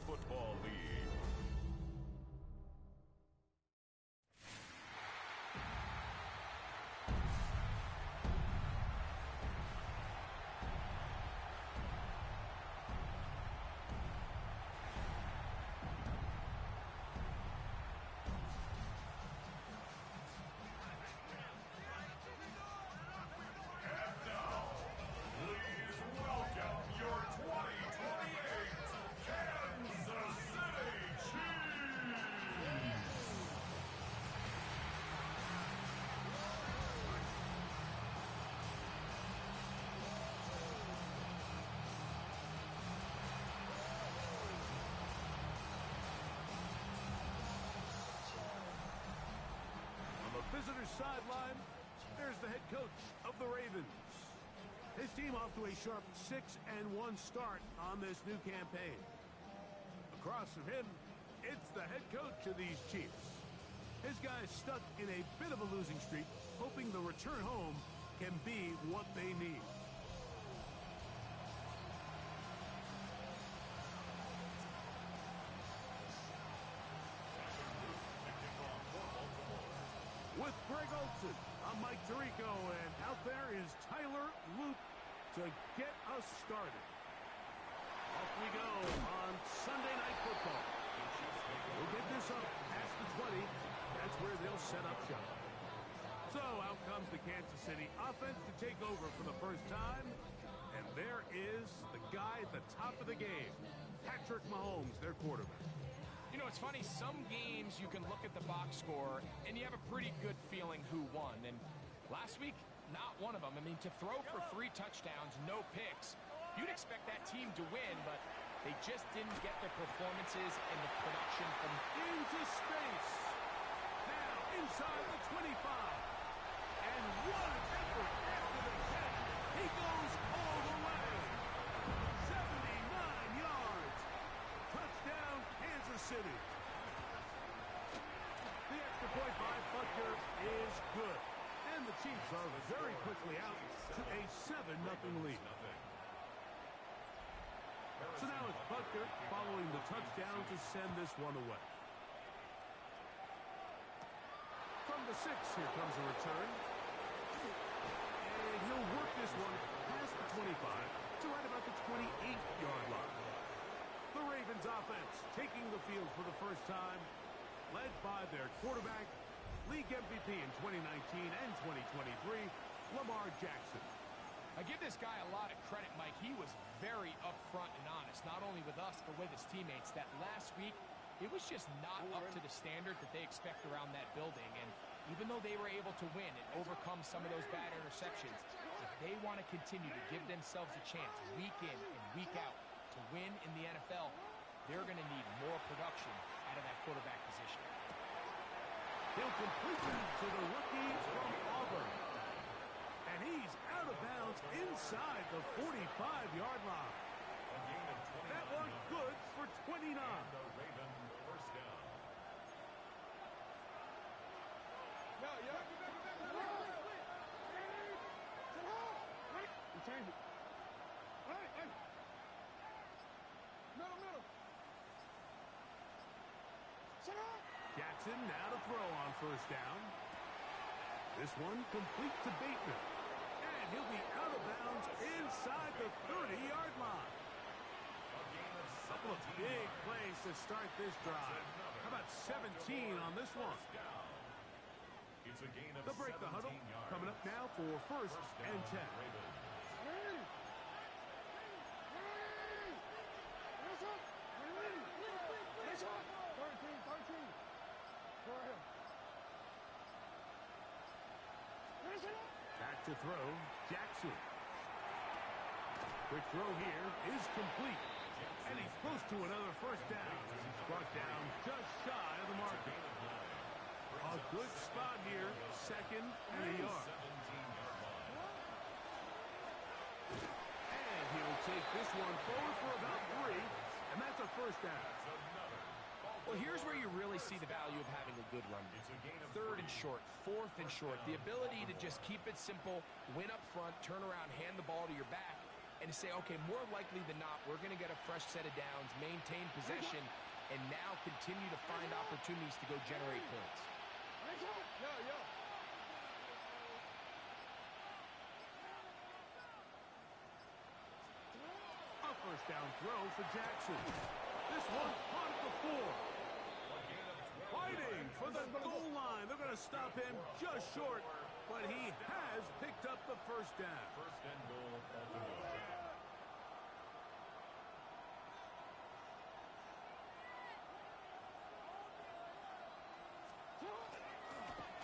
Football League. Visitor's sideline, there's the head coach of the Ravens. His team off to a sharp 6-1 start on this new campaign. Across from him, it's the head coach of these Chiefs. His guys stuck in a bit of a losing streak, hoping the return home can be what they need. With Greg Olsen, I'm Mike Tirico, and out there is Tyler Luke to get us started. Off we go on Sunday Night Football. We'll get this up past the 20. That's where they'll set up shop. So out comes the Kansas City offense to take over for the first time. And there is the guy at the top of the game, Patrick Mahomes, their quarterback. You know, it's funny, some games you can look at the box score and you have a pretty good feeling who won. And last week, not one of them. I mean, to throw for 3 touchdowns, no picks, you'd expect that team to win, but they just didn't get the performances and the production from into space. Now inside the 25. And what an effort after the catch. He goes all the way. 79 yards. Touchdown, Kansas City. The extra point by Butker is good. And the Chiefs are very quickly out to a 7-0 lead. So now it's Butker following the touchdown to send this one away. From the 6, here comes a return. And he'll work this one past the 25 to right about the 28-yard line. The Ravens offense taking the field for the first time, led by their quarterback, league MVP in 2019 and 2023, Lamar Jackson. I give this guy a lot of credit, Mike. He was very upfront and honest, not only with us, but with his teammates, that last week, it was just not up to the standard that they expect around that building. And even though they were able to win and overcome some of those bad interceptions, if they want to continue to give themselves a chance week in and week out to win in the NFL, they're going to need more production out of that quarterback position. He'll complete it to the rookie from Auburn. And he's out of bounds inside the 45-yard line. That one good for 29. Jackson now to throw on first down. This one complete to Bateman. And he'll be out of bounds inside the 30-yard line. A couple of big plays to start this drive. How about 17 on this one? They'll break the huddle. Coming up now for first and 10. Back to throw, Jackson. Quick throw here is complete. And he's close to another first down. He's brought down just shy of the mark. A good spot here, 2nd and a yard. And he'll take this one forward for about 3, and that's a first down. Well, here's where you really see the value of having a good run. 3rd and short, 4th and short. The ability to just keep it simple, win up front, turn around, hand the ball to your back. and to say, okay, more likely than not, we're going to get a fresh set of downs, maintain possession, and now continue to find opportunities to go generate points. A first down throw for Jackson. This one caught at the 4. Fighting for the goal line. They're going to stop him just short, but he has picked up the first down. First and goal, Baltimore.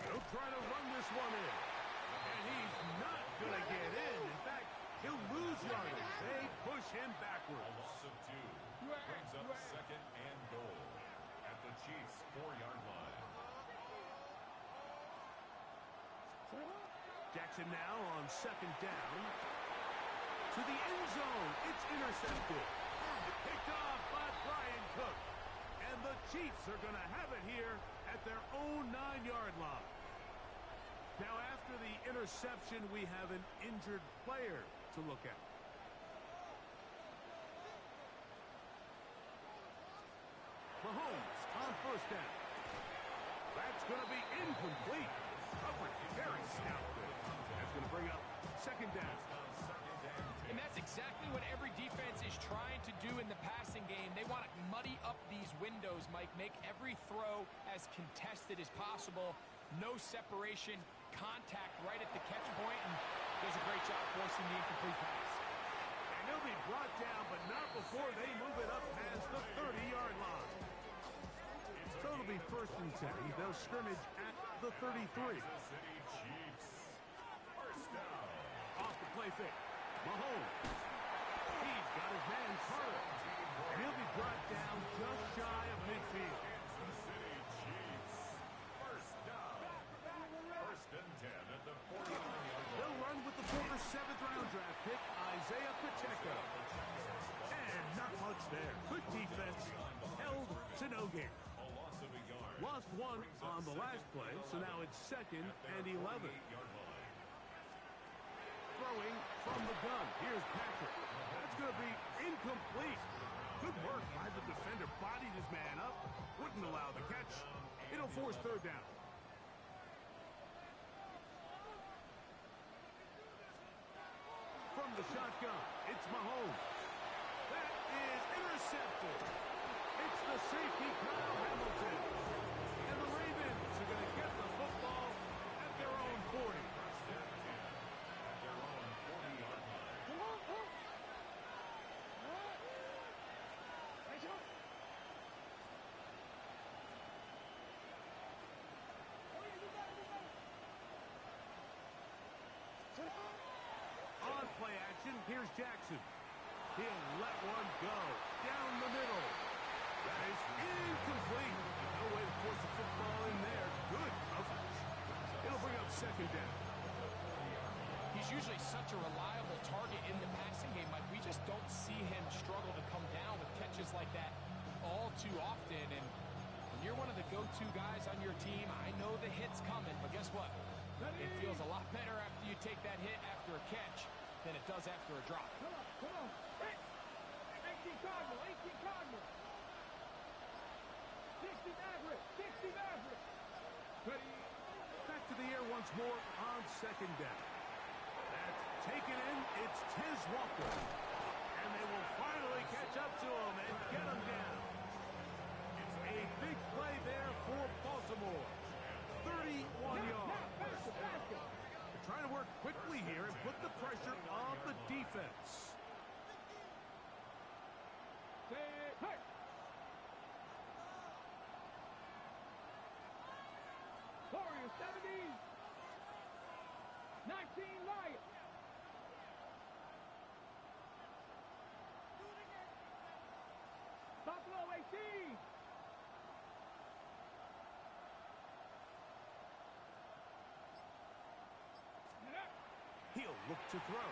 He'll try to run this one in. And he's not going to get in. In fact, he'll lose yardage. They push him backwards. A loss of 2. Brings up second and goal at the Chiefs' 4-yard line. Jackson now on second down. To the end zone. It's intercepted. Picked off by Brian Cook. And the Chiefs are going to have it here at their own 9-yard line. Now, after the interception, we have an injured player to look at. Mahomes on first down. That's going to be incomplete. Coverage very stout there. That's going to bring up second down. And that's exactly what every defense is trying to do in the passing game. They want to muddy up these windows, Mike, make every throw as contested as possible. No separation, contact right at the catch point, and does a great job forcing the incomplete pass. And he'll be brought down, but not before they move it up past the 30-yard line. So it'll be first and 10. They'll scrimmage at the 33. Off the play fake. Mahomes. He's got his man Carter. And he'll be brought down just shy of midfield. First and 10 at the 49-yard line. They'll run with the former 7th-round draft pick, Isaiah Pacheco. And not much there. Good defense. Held to no gain. A loss of a yard. Lost one on the last play, so now it's second and 11. 48-yard line. Throwing from the gun. Here's Patrick. That's going to be incomplete. Good work by the defender. Bodied his man up. Wouldn't allow the catch. It'll force third down. From the shotgun, it's Mahomes. That is intercepted. It's the safety, Kyle Hamilton. And the Ravens are going to get the football at their own 40. On play action, here's Jackson. He'll let one go down the middle. That is incomplete. No way to force the football in there. Good coverage. It'll bring up second down. He's usually such a reliable target in the passing game, Mike. We just don't see him struggle to come down with catches like that all too often. And when you're one of the go-to guys on your team, I know the hit's coming, but guess what? It feels a lot better after you take that hit after a catch than it does after a drop. Come on. Hey! 18 Cardinal. 18 Cardinal. 60 Maverick. 60 Maverick. Ready. Back to the air once more on second down. That's taken in. It's Tez Walker. And they will finally catch up to him and get him down. A big play there for Baltimore. 31 yards. They're trying to work quickly here and put the pressure on the defense. Hey! Warriors 70. 19 Lions. Buffalo 18. He'll look to throw.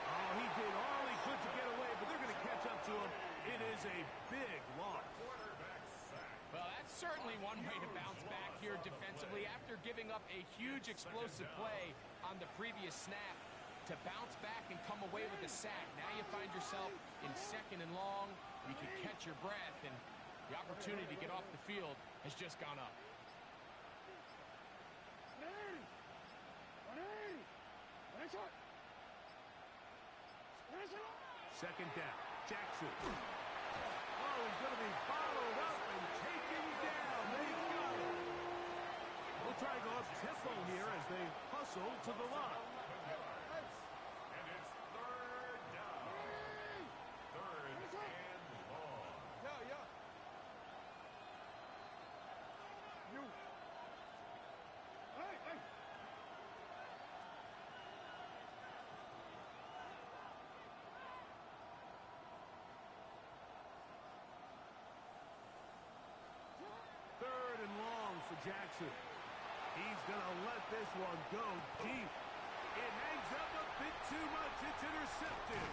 Oh, he did all he could to get away, but they're going to catch up to him. It is a big loss. Quarterback sack. Well, that's Certainly one way to bounce back here defensively after giving up a huge explosive play on the previous snap. To bounce back and come away with a sack. Now you find yourself in 2nd and long. You can catch your breath, and the opportunity to get off the field has just gone up. Second down. Jackson. Oh, he's going to be bottled up and taken down. They got him. We'll try to go up tempo here as they hustle to the line. And it's 3rd down. 3rd and long. Yeah. You. Hey. Third and long for Jackson. He's going to let this one go deep. It hangs up a bit too much. It's intercepted.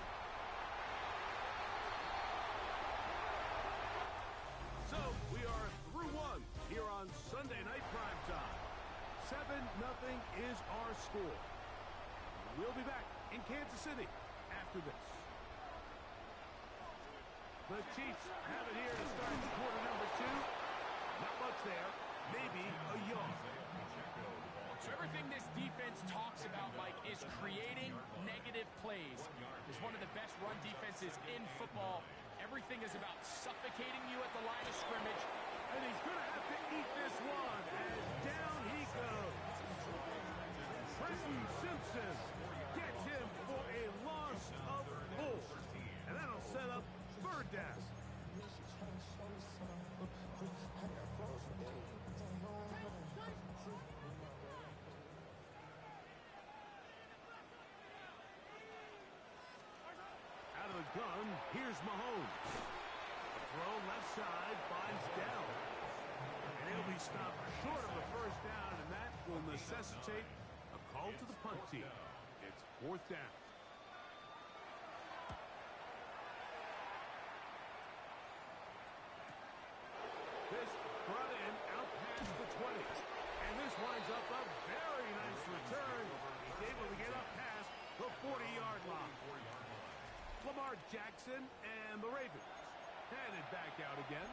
So we are through one here on Sunday Night Primetime. 7-0 is our score. We'll be back in Kansas City after this. The Chiefs have it here to start quarter number 2. Not much there. Maybe a yard. So everything this defense talks about, Mike, is creating negative plays. It's one of the best run defenses in football. Everything is about suffocating you at the line of scrimmage. And he's going to have to eat this one. And down he goes. Preston Simpson gets him for a loss of 4. And that'll set up 3rd down. Out of the gun, here's Mahomes. Throw left side, finds Dell. And he'll be stopped short of a 1st down, and that will necessitate a call to the punt team. It's 4th down. This brought in out past the 20. And this winds up a very nice return. He's able to get up past the 40-yard line. Lamar Jackson and the Ravens headed back out again.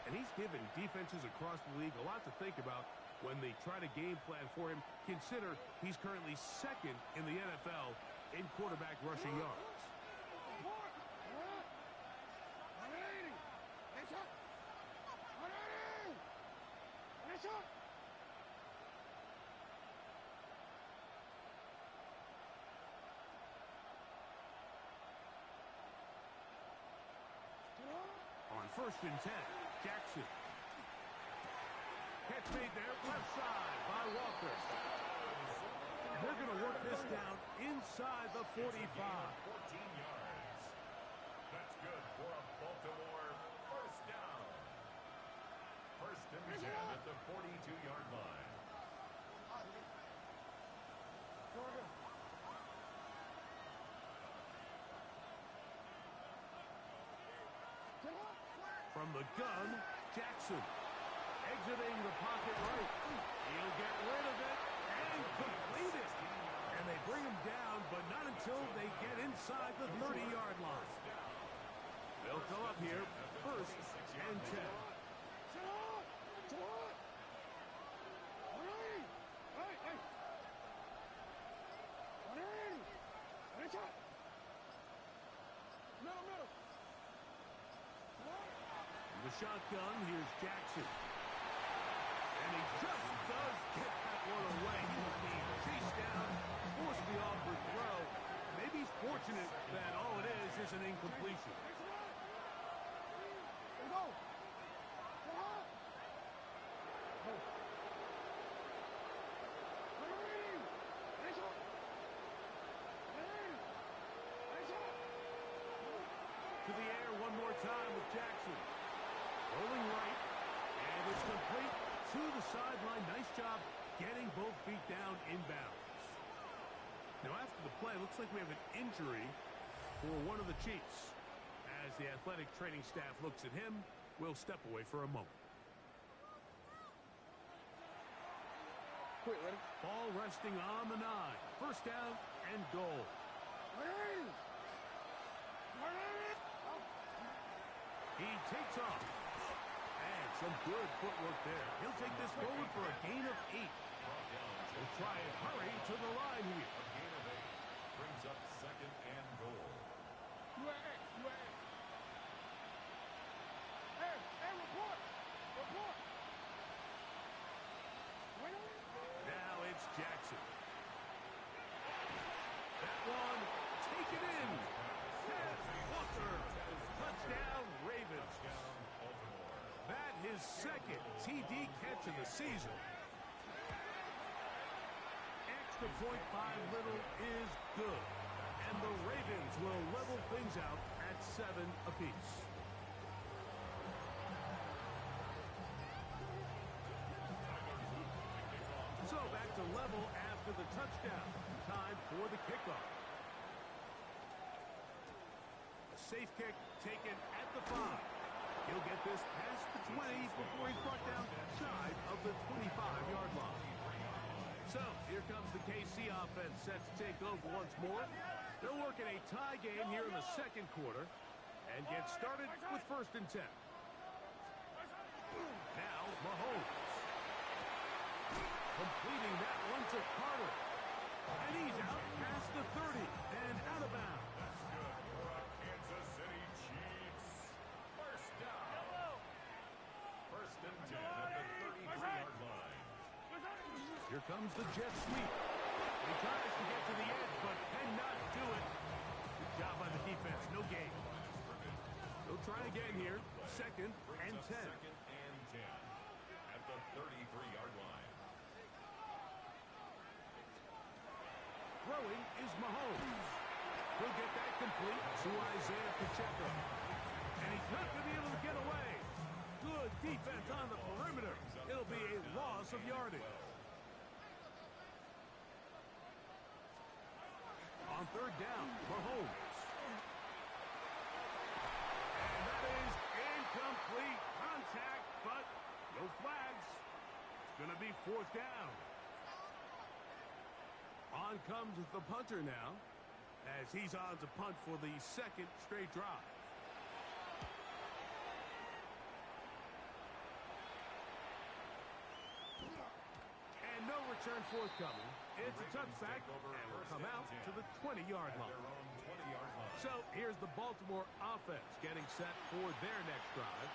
And he's given defenses across the league a lot to think about when they try to game plan for him. Consider he's currently 2nd in the NFL in quarterback rushing yards. On 1st and 10, Jackson. Catch made there, left side by Walker. And they're going to work this down inside the 45. 14 yards. That's good for a Baltimore 1st down. 1st and 10 at the 42-yard line. From the gun, Jackson. Exiting the pocket right. He'll get rid of it and complete it. And they bring him down, but not until they get inside the 30-yard line. They'll come up here 1st and 10. The shotgun, here's Jackson. And he just does get that one away. He was being chased down, forced the awkward throw. Maybe he's fortunate that all it is an incompletion. To the air one more time with Jackson. Rolling right, and it's complete to the sideline. Nice job getting both feet down inbounds. Now after the play, looks like we have an injury for one of the Chiefs. As the athletic training staff looks at him, we'll step away for a moment. quick, ready? Ball resting on the 9. First down and goal. He takes off. And some good footwork there. He'll take this forward for a gain of 8. We'll try and hurry to the line here. A gain of 8 brings up second and goal. Hey, report! Report! Now it's Jackson. That one, taken in. Pass Walker. Touchdown, Ravens. Touchdown, Baltimore. That his second TD catch of the season. Extra point by Little is good. And the Ravens will level things out at 7 apiece. So back to level after the touchdown. Time for the kickoff. A safe kick taken at the 5. He'll get this past the 20 before he's brought down shy of the 25-yard line. So here comes the KC offense set to take over once more. They'll work in a tie game here in the second quarter and get started with 1st and 10. Now Mahomes. Completing that one to Carter. And he's out past the 30 and out of bounds. That's good for a Kansas City Chiefs. First down. 1st and 10 at the 33-yard line. Here comes the jet sweep. He tries to get to the edge, but cannot do it. Good job by the defense. No gain. They'll try again here. 2nd and 10. 2nd and 10 at the 33-yard line. Throwing is Mahomes. He'll get that complete to Isaiah Pacheco. And he's not going to be able to get away. Good defense on the perimeter. It'll be a loss of yardage. On 3rd down, Mahomes. And that is incomplete contact, but no flags. It's going to be 4th down. On comes the punter now, as he's on to punt for the 2nd straight drive. And no return forthcoming. It's a touchback, and will come out to the 20-yard line. So here's the Baltimore offense getting set for their next drive.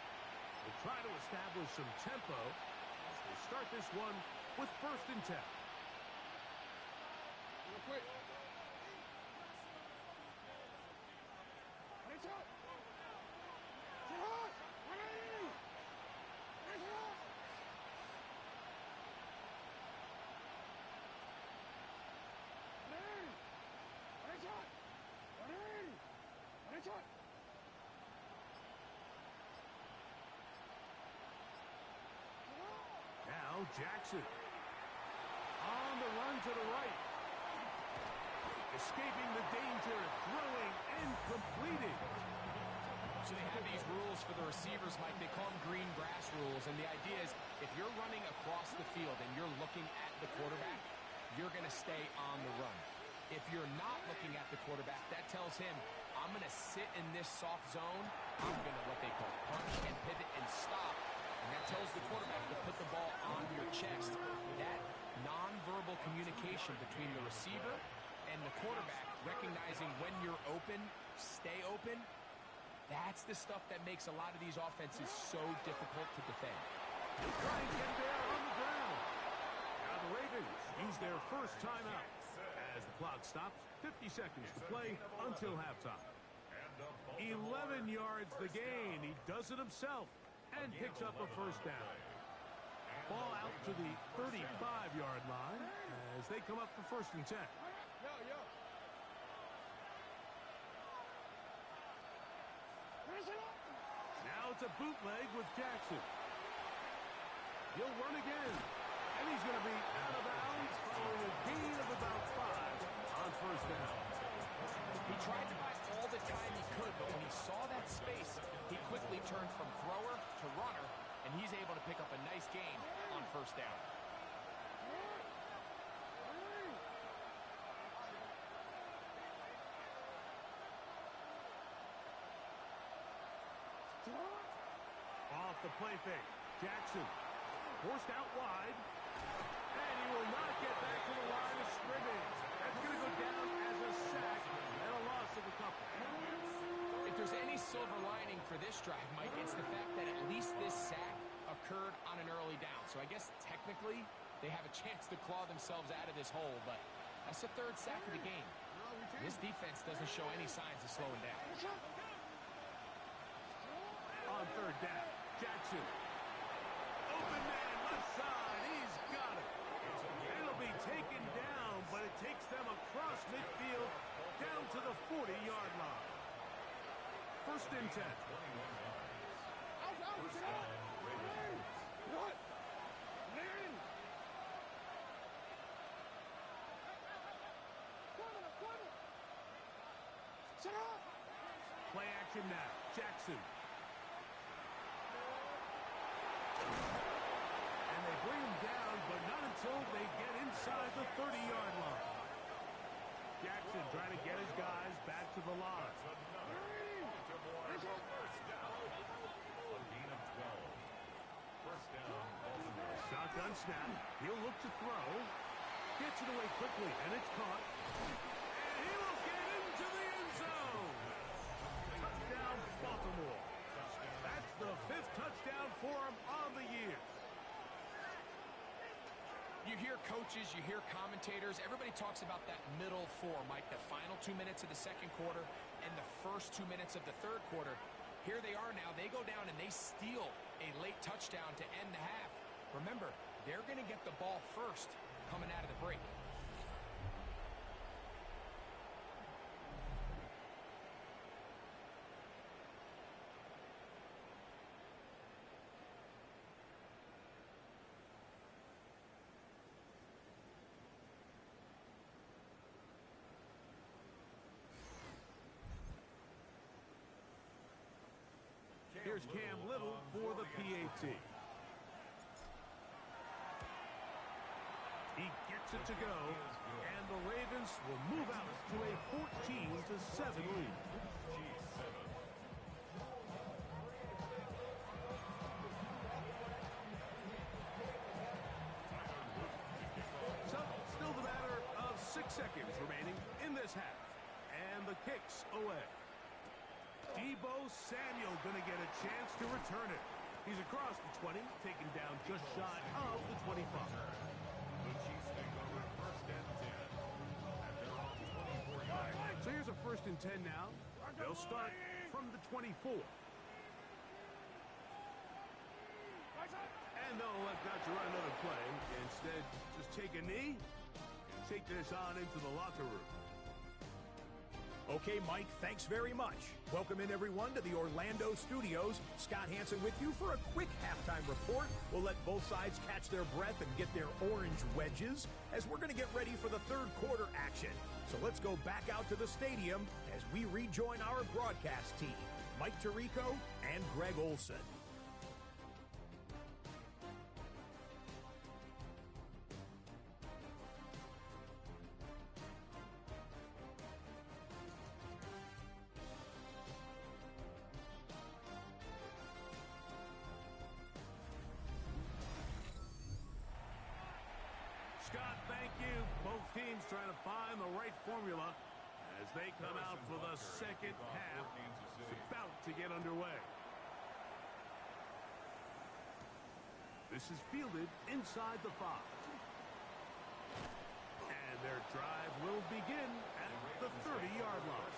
They'll try to establish some tempo as they start this one with 1st and 10. Quick. Now Jackson. On the run to the right. Escaping the danger, throwing and completing. So they have these rules for the receivers, Mike. They call them green grass rules. And the idea is if you're running across the field and you're looking at the quarterback, you're going to stay on the run. If you're not looking at the quarterback, that tells him, I'm going to sit in this soft zone. I'm going to what they call punch and pivot and stop. And that tells the quarterback to put the ball on your chest. That nonverbal communication between the receiver and the quarterback, recognizing when you're open, stay open, that's the stuff that makes a lot of these offenses so difficult to defend. He'll try and get there on the ground. Now the Ravens use their first timeout. As the clock stops, 50 seconds to play until halftime. 11 yards the gain. He does it himself and picks up a 1st down. Ball out to the 35-yard line as they come up for 1st and 10. Yo. Now it's a bootleg with Jackson. He'll run again. And he's going to be out of bounds following a gain of about 5 on 1st down. He tried to buy all the time he could, but when he saw that space, he quickly turned from thrower to runner, and he's able to pick up a nice gain on 1st down. the play fake. Jackson forced out wide. And he will not get back to the line of scrimmage. That's going to go down as a sack and a loss of a couple. If there's any silver lining for this drive, Mike, it's the fact that at least this sack occurred on an early down. So I guess technically they have a chance to claw themselves out of this hole, but that's the third sack of the game. This defense doesn't show any signs of slowing down. On third down, Jackson. Open man, left side. He's got it. It'll be taken down, but it takes them across midfield down to the 40-yard line. First and 10. Play action now. Jackson. And they bring him down, but not until they get inside the 30-yard line. Jackson trying to get his guys back to the line. Shotgun snap. He'll look to throw. Gets it away quickly, and it's caught. And he will get into the end zone. Touchdown, Baltimore. That's the 5th touchdown for him on the year. You hear coaches, you hear commentators, everybody talks about that middle four, Mike, the final 2 minutes of the second quarter and the first 2 minutes of the third quarter. Here they are now. They go down and they steal a late touchdown to end the half. Remember, they're going to get the ball first coming out of the break. Here's Cam Little for the PAT. He gets it to go, and the Ravens will move out to a 14-7 lead. So, still the matter of 6 seconds remaining in this half, and the kick's away. Deebo Samuel going to get a chance to return it. He's across the 20, taken down just shy of the 25. The Chiefs take over first and 10 at their own 24-yard line. So here's a first and 10 now. They'll start from the 24. And they'll let Dodger run another play. Instead, just take a knee and take this on into the locker room. Okay, Mike, thanks very much. Welcome in, everyone, to the Orlando studios. Scott Hansen with you for a quick halftime report. We'll let both sides catch their breath and get their orange wedges as we're going to get ready for the third quarter action. So let's go back out to the stadium as we rejoin our broadcast team, Mike Tirico and Greg Olson. Scott, thank you. Both teams trying to find the right formula as they come out for the second half. It's about to get underway. This is fielded inside the 5. And their drive will begin at the 30-yard line.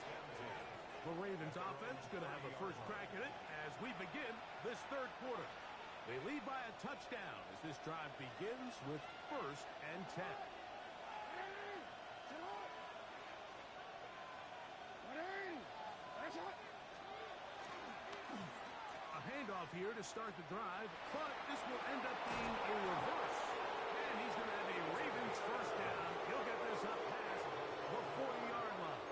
The Ravens offense going to have a first crack at it as we begin this third quarter. They lead by a touchdown as this drive begins with first and 10. A handoff here to start the drive, but this will end up being a reverse. And he's going to have a Ravens first down. He'll get this up past the 40-yard line.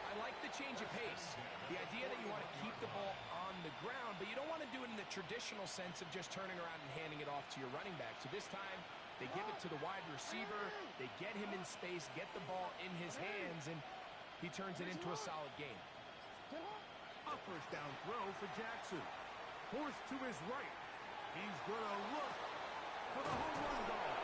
I like the change of pace. The idea that you want to keep the ball on the ground, but you don't want to do it in the traditional sense of just turning around and handing it off to your running back. So this time, they give it to the wide receiver. They get him in space, get the ball in his hands, and he turns it into a solid game. A first down throw for Jackson. Forced to his right. He's going to look for the home run goal.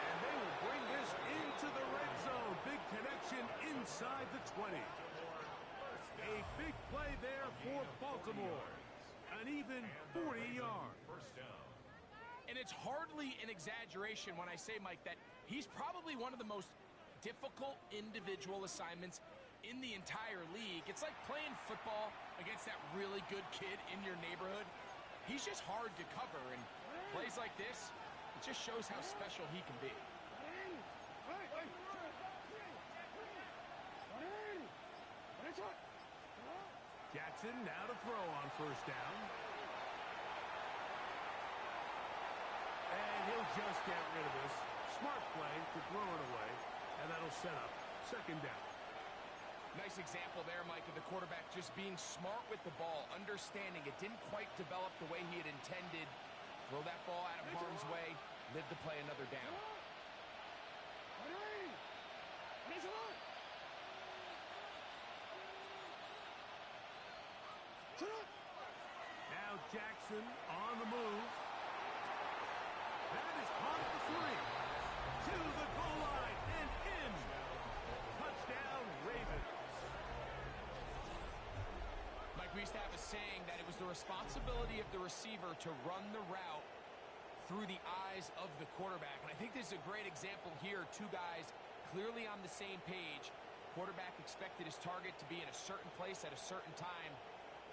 And they will bring this into the red zone. Big connection inside the 20. A big play there for Baltimore. An even 40 yards. And it's hardly an exaggeration when I say, Mike, that he's probably one of the most difficult individual assignments in the entire league. It's like playing football against that really good kid in your neighborhood. He's just hard to cover, and plays like this, it just shows how special he can be. Jackson now to throw on first down. And he'll just get rid of this. Smart play to throw it away, and that'll set up second down. Nice example there, Mike, of the quarterback just being smart with the ball, understanding it didn't quite develop the way he had intended. Throw that ball out of harm's way, live to play another down. Now Jackson on the move. That is caught at the 3. To the goal line and in. Touchdown, Ravens. Mike, we used to have a saying that it was the responsibility of the receiver to run the route through the eyes of the quarterback. And I think this is a great example here. Two guys clearly on the same page. Quarterback expected his target to be in a certain place at a certain time.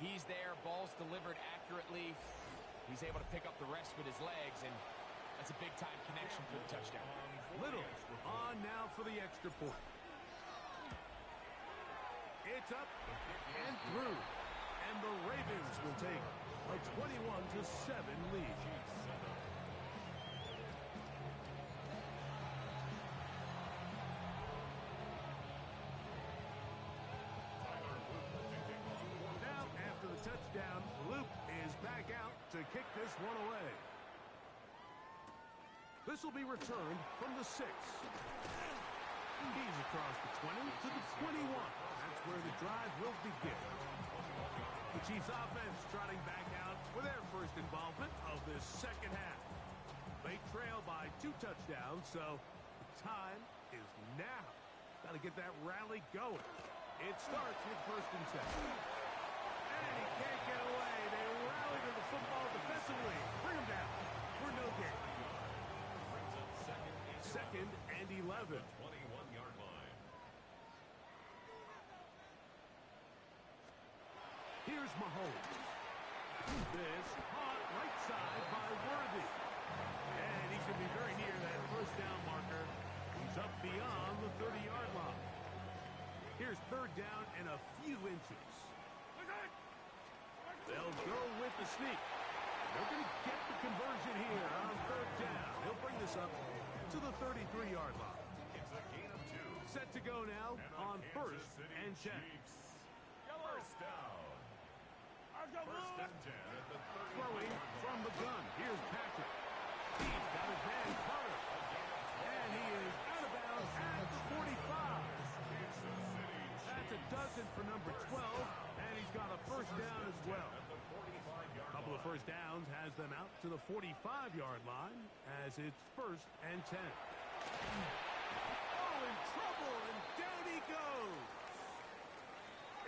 He's there, ball's delivered accurately. He's able to pick up the rest with his legs, and that's a big-time connection for the touchdown. Little on now for the extra point. It's up and through. And the Ravens will take a 21-7 lead. Now, after the touchdown, Luke is back out to kick this one away. This will be returned from the 6. He's across the 20 to the 21. That's where the drive will begin. The Chiefs offense trotting back out for their first involvement of this second half. They trail by 2 touchdowns, so the time is now. Got to get that rally going. It starts with 1st and 10. And he can't get away. They rally to the football defensively. Bring him down for no gain. 2nd and 11. 21-yard line. Here's Mahomes. This caught right side by Worthy. And he's going to be very near that first down marker. He's up beyond the 30-yard line. Here's 3rd down and a few inches. They'll go with the sneak. They're going to get the conversion here on 3rd down. He'll bring this up to the 33-yard line. It's a gain of 2. Set to go now on 1st and 10. First down. First and 10 at the 30. Throwing from the gun. Here's Patrick. He's got his man covered. And he is out of bounds at the 45. That's a dozen for number 12. And he's got a first down as well. A couple of first downs has them out to the 45-yard line as it's 1st and 10. Oh, in trouble, and down he goes.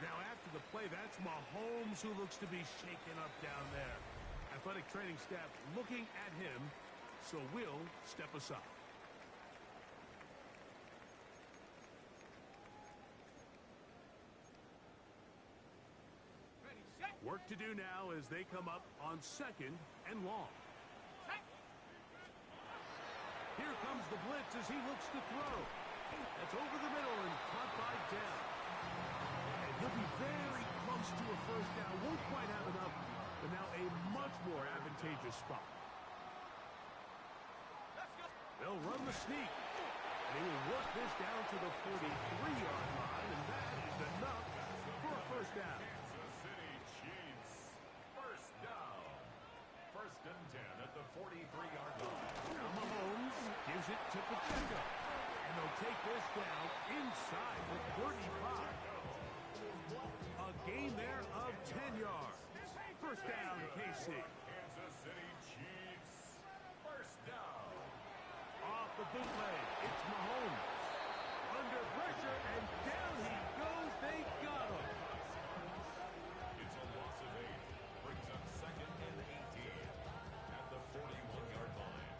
Now, after the play, that's Mahomes who looks to be shaken up down there. Athletic training staff looking at him, so we'll step aside. Work to do now as they come up on 2nd and long. Here comes the blitz as he looks to throw. That's over the middle and caught by Dell. And he'll be very close to a first down. Won't quite have enough, but now a much more advantageous spot. They'll run the sneak. And he will work this down to the 43-yard line, and that is enough for a first down. First and 10 at the 43-yard line. Now Mahomes gives it to Pacheco. And they'll take this down inside the 35. A gain there of 10 yards. First down, KC. Kansas City Chiefs. First down. Off the bootleg, it's Mahomes. Under pressure, and down he goes. They got him. It's a loss of 8. Brings up second and 18 at the 41-yard line.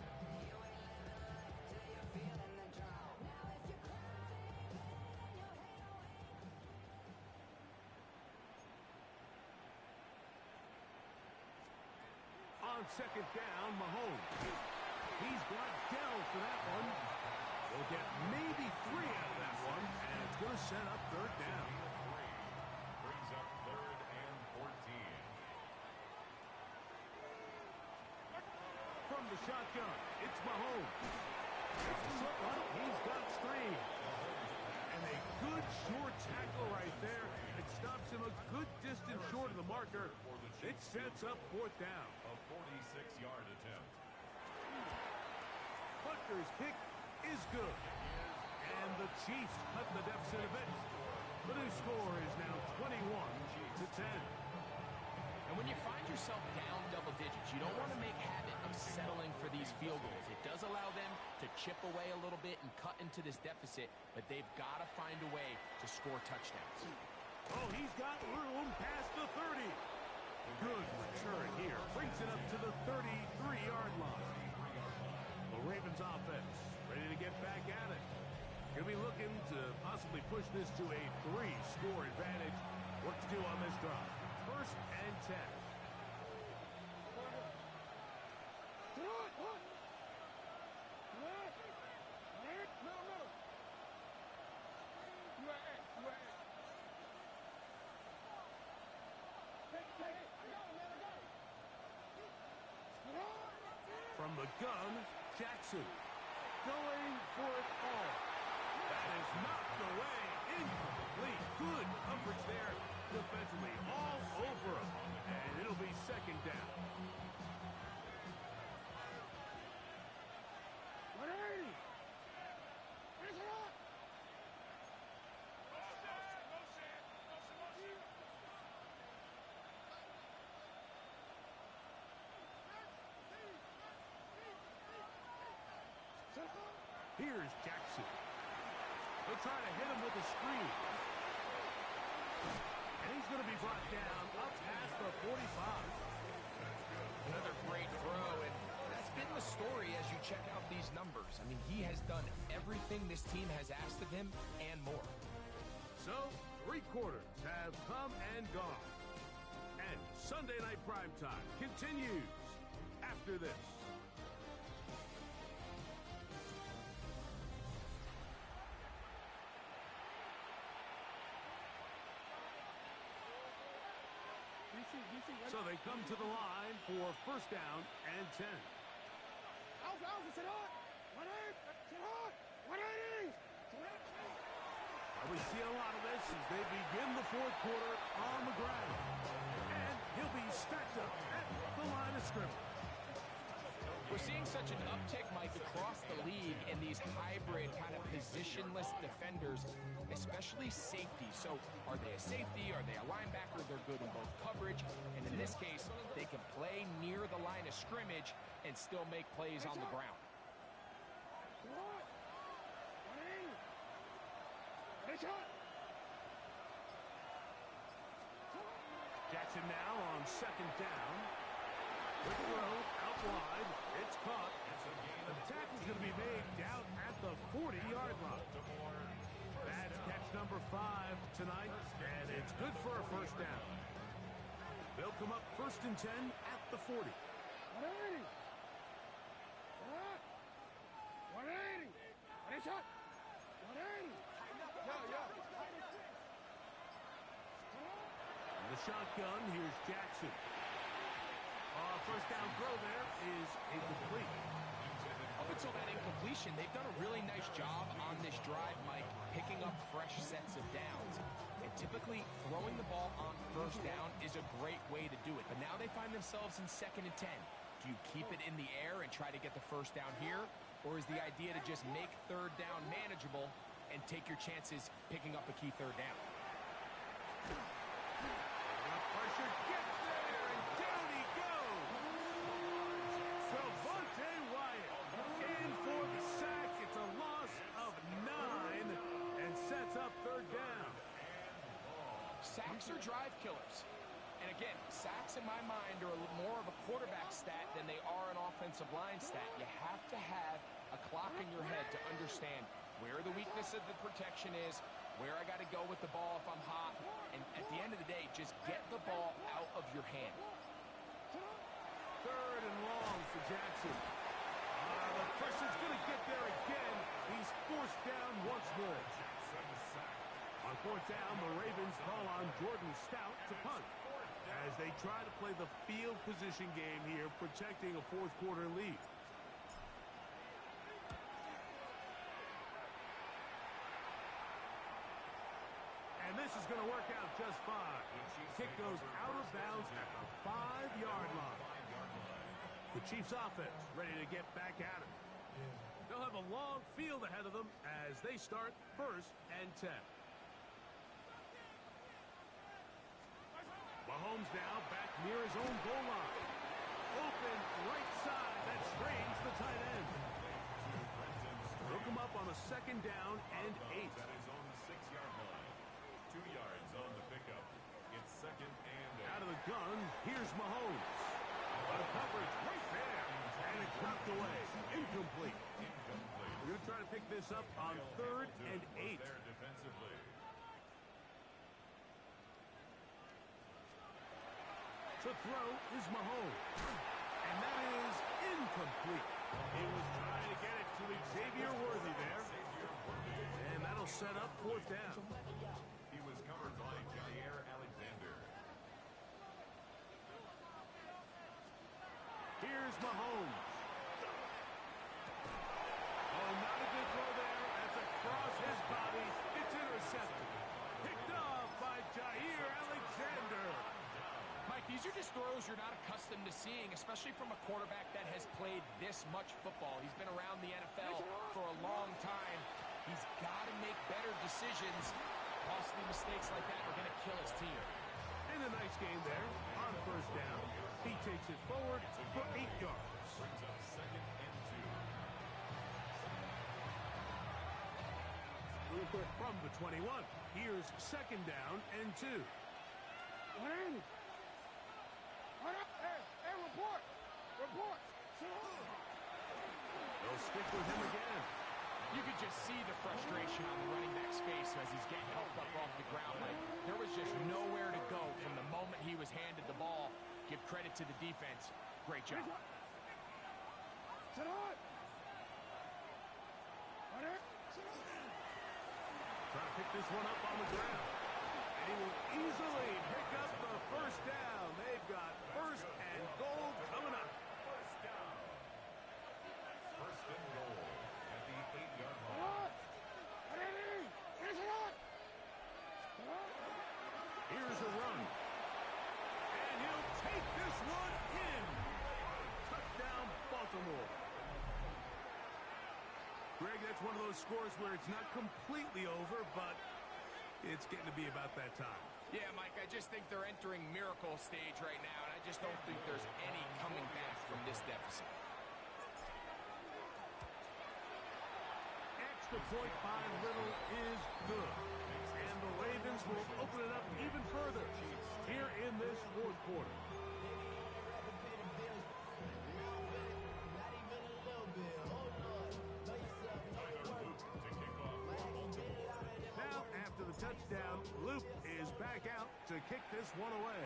On second down, Mahomes. He's got Dell for that one. They'll get maybe 3 out of that one, and it's going to set up third down. Brings up third and 14. From the shotgun, it's Mahomes. It's a short one. He's got Stream. And a good short tackle right there. It stops him a good distance short of the marker. It sets up fourth down. A 46-yard attempt. Butker's kick is good. And the Chiefs cut the deficit a bit. The new score is now 21-10. And when you find yourself down double digits, you don't want to make habit of settling for these field goals. It does allow them to chip away a little bit and cut into this deficit, but they've got to find a way to score touchdowns. Oh, he's got room past the 30. Good return here. Brings it up to the 33-yard line. The Ravens offense ready to get back at it. Going to be looking to possibly push this to a 3-score advantage. What to do on this drive? First and 10. From the gun, Jackson going for it all. That is knocked away. Incomplete. Good coverage there defensively. All over him. And it'll be second down. Here's Jackson. They'll try to hit him with a screen. And he's going to be brought down up past the 45. Another great throw, and that's been the story as you check out these numbers. I mean, he has done everything this team has asked of him and more. So, 3 quarters have come and gone. And Sunday Night Primetime continues after this. So they come to the line for first down and 10. We see a lot of this as they begin the fourth quarter on the ground. And he'll be stacked up at the line of scrimmage. We're seeing such an uptick, Mike, across the league in these hybrid kind of positionless defenders, especially safety. So are they a safety? Are they a linebacker? They're good in both coverage. And in this case, they can play near the line of scrimmage and still make plays on the ground. Jackson now on second down. Quick throw out wide. It's caught. The tackle's going to be made down at the 40-yard line. That's catch number 5 tonight, and it's good for a first down. They'll come up first and 10 at the 40. The shotgun, here's Jackson. First down throw there is incomplete. Up until that incompletion, they've done a really nice job on this drive, Mike, picking up fresh sets of downs. And typically, throwing the ball on first down is a great way to do it. But now they find themselves in second and 10. Do you keep it in the air and try to get the first down here? Or is the idea to just make third down manageable and take your chances picking up a key third down? Pressure gets there, and Sacks are drive killers. And again, sacks in my mind are more of a quarterback stat than they are an offensive line stat. You have to have a clock in your head to understand where the weakness of the protection is, where I got to go with the ball if I'm hot, and at the end of the day, just get the ball out of your hand. 3rd and long for Jackson. The pressure's going to get there again. He's forced down once more. On 4th down, the Ravens call on Jordan Stout to punt as they try to play the field position game here, protecting a 4th quarter lead. And this is going to work out just fine. Kick goes out of bounds at the 5-yard line. The Chiefs offense ready to get back at it. They'll have a long field ahead of them as they start 1st and 10. Mahomes now back near his own goal line. Open right side. That strains the tight end. Hook him up on a 2nd down and 8. At his own 6-yard line. 2 yards on the pickup. It's 2nd and 8. Out of the gun, here's Mahomes. The coverage right there. And it's knocked away. Incomplete. We're going to try to pick this up on 3rd and 8. There defensively. To throw is Mahomes. And that is incomplete. He was trying to get it to Xavier Worthy there. And that'll set up 4th down. He was covered by Jair Alexander. Here's Mahomes. Oh, not a good throw there. That's across his body. It's intercepted. Picked off by Jair Alexander. Mike, these are just throws you're not accustomed to seeing, especially from a quarterback that has played this much football. He's been around the NFL for a long time. He's got to make better decisions. Costly mistakes like that are going to kill his team. And a nice game there on 1st down. He takes it forward for 8 yards. Brings up 2nd and 2. From the 21, here's 2nd down and 2. Hey, report! Report! They'll stick with him again. You could just see the frustration on the running back's face as he's getting helped up off the ground. Like, there was just nowhere to go from the moment he was handed the ball. Give credit to the defense. Great job. Trying to pick this one up on the ground. And he will easily pick up the 1st down. They've got 1st and goal coming up. 1st down. 1st and goal at the 8-yard line. Here's a run. And he'll take this one in. Touchdown, Baltimore. Greg, that's one of those scores where it's not completely over, but it's getting to be about that time. Yeah, Mike, I just think they're entering miracle stage right now, and I just don't think there's any coming back from this deficit. Extra point by Little is good. And the Ravens will open it up even further here in this 4th quarter. Now, after the touchdown, Luke is back out to kick this one away.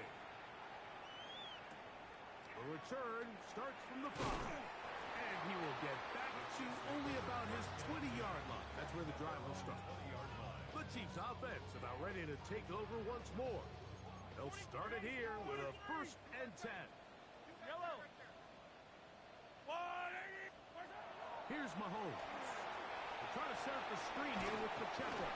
The return starts from the 5. And he will get back to only about his 20-yard line. That's where the drive will start. The Chiefs offense about ready to take over once more. They'll start it here with a 1st and 10. Here's Mahomes. They're trying to set up the screen here with Pacheco.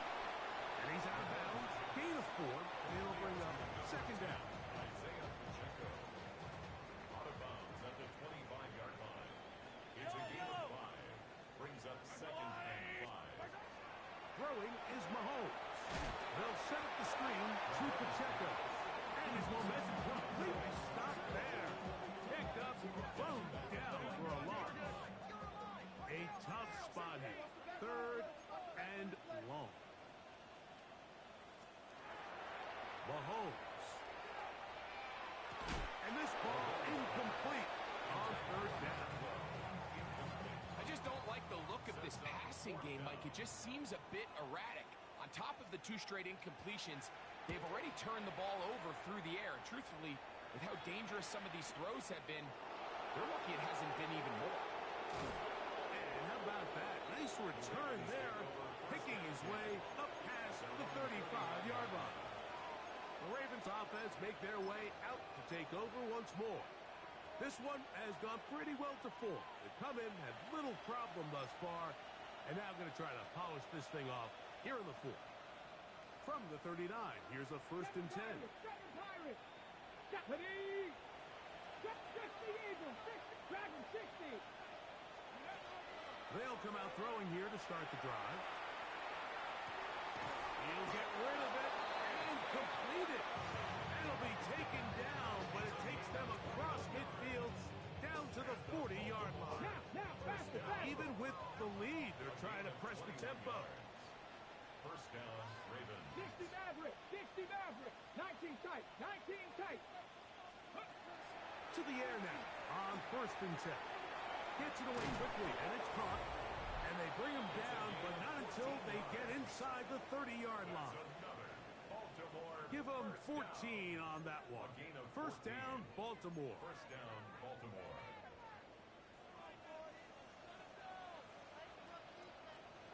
And he's out of bounds. Gain of 4. And it'll bring up 2nd down. Isaiah Pacheco. Out of bounds at the 25-yard line. It's a gain of 5. Brings up 2nd and 5. Throwing is Mahomes. They'll set up the screen to Pacheco. And his momentum completely stopped there. Picked up, boom, down for a loss. A tough spot here. 3rd and long. Mahomes third down. I just don't like the look of this passing game, Mike. It just seems a bit erratic. On top of the 2 straight incompletions, they've already turned the ball over through the air. And truthfully, with how dangerous some of these throws have been, they're lucky it hasn't been even more. And how about that? Nice return there, picking his way up past the 35-yard line. The Ravens offense make their way out to take over once more. This one has gone pretty well to form. They've come in, had little problem thus far, and now going to try to polish this thing off here in the fourth. From the 39, here's a 1st and 10. They'll come out throwing here to start the drive. He'll get rid of it and complete it. It'll be taken down, but it takes them across midfield down to the 40-yard line. Even with the lead, they're trying to press the tempo. First down, Ravens. 60 Maverick. 19 tight. To the air now on 1st and 10. Gets it away quickly, and it's caught. And they bring him down, but not until they get inside the 30-yard line. Give them 14 on that one. First down, Baltimore. First down, Baltimore.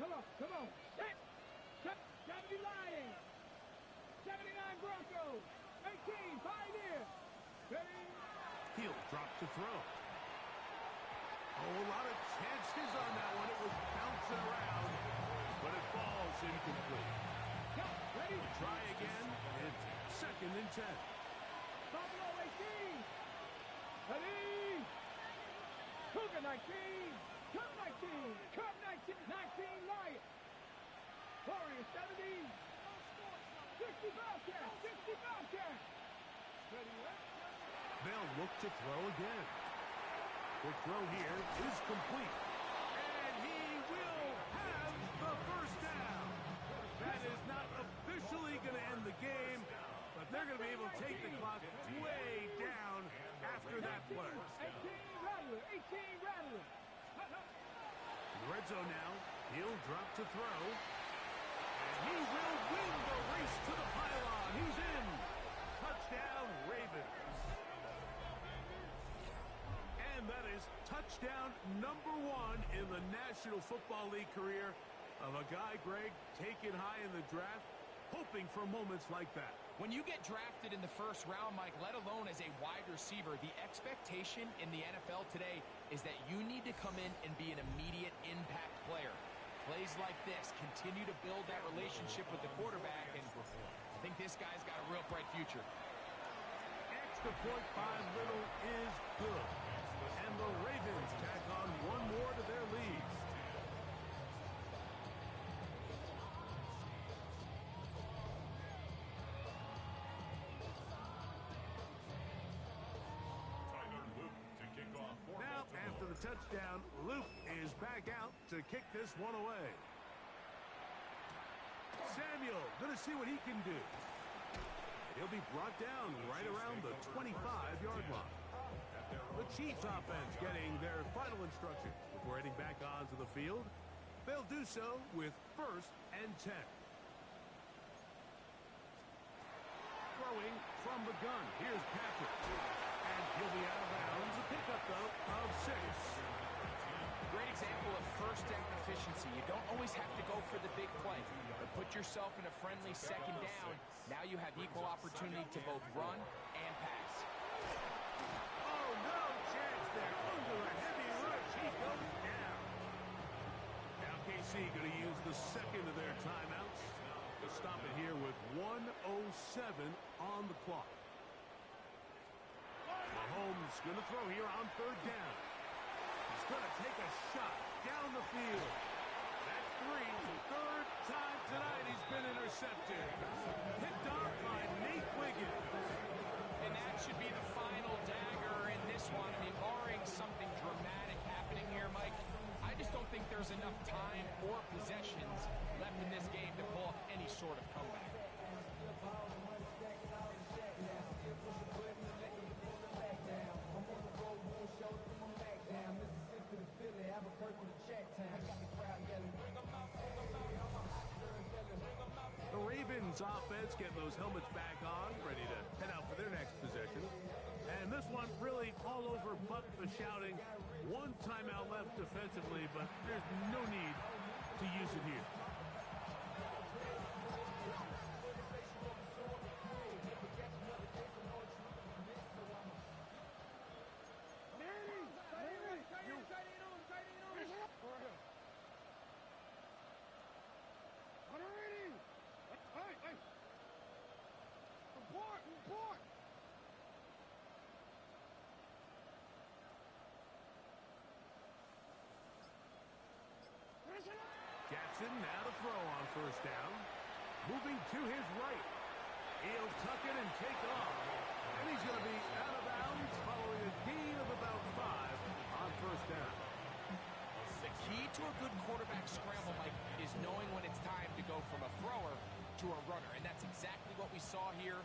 Come on. Set. 70 Lions. 79 Broncos. 18 Pioneers. Ready? He'll drop to throw. Oh, a lot of chances on that one. It was bouncing around, but it falls incomplete. Ready? Try again. It's 2nd and 10. Buffalo 18. Ready? Cougar 19. Cub 19. 19 Lions. Warriors 70. 60 Bobcats. Ready? They'll look to throw again. The throw here is complete. And he will have the 1st down. That is not officially going to end the game, but they're going to be able to take the clock way down after that play. 18 Rattler. Red zone now. He'll drop to throw. And he will win the race to the pylon. He's in. Touchdown, Ravens. And that is touchdown number 1 in the National Football League career of a guy, Greg, taken high in the draft, hoping for moments like that. When you get drafted in the 1st round, Mike, let alone as a wide receiver, the expectation in the NFL today is that you need to come in and be an immediate impact player. Plays like this continue to build that relationship with the quarterback, and I think this guy's got a real bright future. Extra point by Little is good. And the Ravens tack on one more to their lead. Now, after the touchdown, Luke is back out to kick this one away. Samuel, going to see what he can do. He'll be brought down right around the 25-yard line. The Chiefs offense getting their final instructions before heading back onto the field. They'll do so with 1st and 10. Throwing from the gun. Here's Patrick. And he'll be out of bounds. A pickup, though, of 6. Great example of 1st down efficiency. You don't always have to go for the big play, but put yourself in a friendly 2nd down. Now you have equal opportunity to both run and pass. Oh, no chance there. Under a heavy rush, he goes down. Now KC going to use the 2nd of their timeouts to stop it here with 1:07 on the clock. Mahomes going to throw here on 3rd down. He's going to take a shot down the field. That's 3. 3rd time tonight he's been intercepted. Picked off by Nate Wiggins. And that should be the final dagger in this one. I mean, barring something dramatic happening here, Mike, I just don't think there's enough time or possessions left in this game to pull off any sort of comeback. Ravens offense getting those helmets back on, ready to head out for their next possession. And this one really all over but the shouting. One timeout left defensively, but there's no need to use it here. Jackson now to throw on first down. Moving to his right. He'll tuck it and take off. And he's going to be out of bounds following a gain of about 5 on first down. The key to a good quarterback scramble, Mike, is knowing when it's time to go from a thrower to a runner. And that's exactly what we saw here.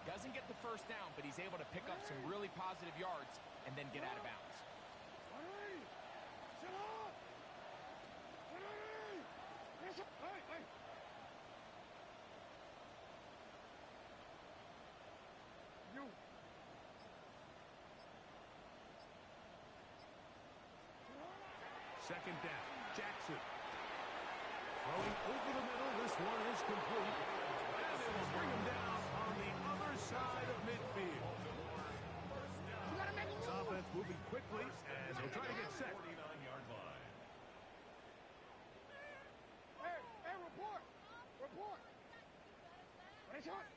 Doesn't get the first down, but he's able to pick up some really positive yards and then get out of bounds. Second down, Jackson. Throwing over the middle, this one is complete. And they will bring him down on the other side of midfield. This offense moving quickly, and they'll try to get set. 49-yard line. Hey, report! Report! What is it?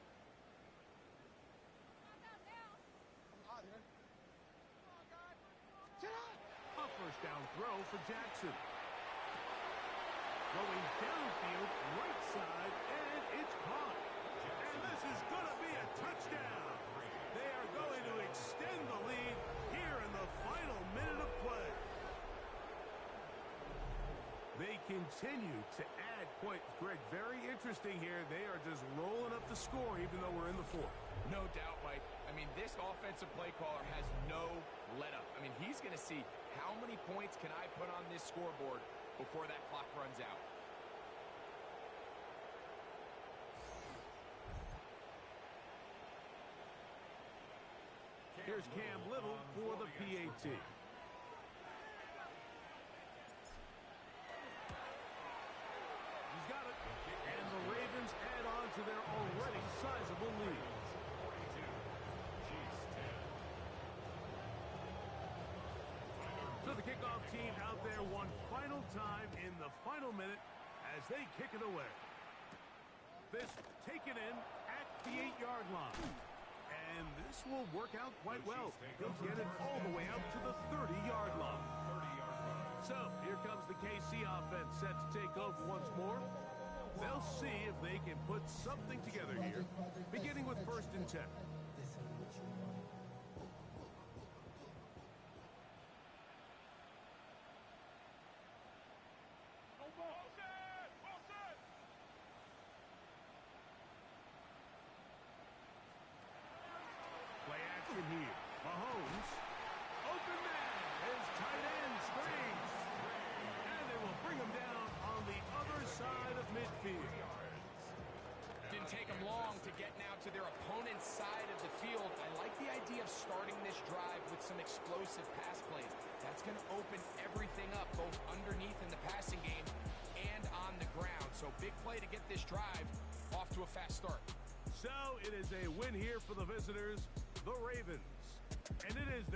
A first down throw for Jackson. Going downfield, right side, and it's caught. And this is going to be a touchdown. They are going to extend the lead here in the final minute of play. They continue to add points. Greg, very interesting here. They are just rolling up the score even though we're in the fourth. No doubt, Mike. I mean, this offensive play caller has no let up. I mean, he's going to see how many points can I put on this scoreboard before that clock runs out. Here's Cam Little for the PAT. He's got it. And the Ravens add on to their already sizable lead. So the kickoff team out there one final time in the final minute as they kick it away. This taken in at the 8-yard line. And this will work out quite well. He'll get it all the way out to the 30-yard line. So here comes the KC offense set to take over once more. They'll see if they can put something together here, beginning with 1st and 10. Play action here. Mahomes. Open man. His tight end springs. And they will bring him down on the other side of midfield. Didn't take them long to get now to their opponent's side of the field. I like the idea of starting this drive with some explosive pass plays. That's going to open everything up, both underneath in the passing game and on the ground. So big play to get this drive off to a fast start. So it is a win here for the visitors, the Ravens. And it is their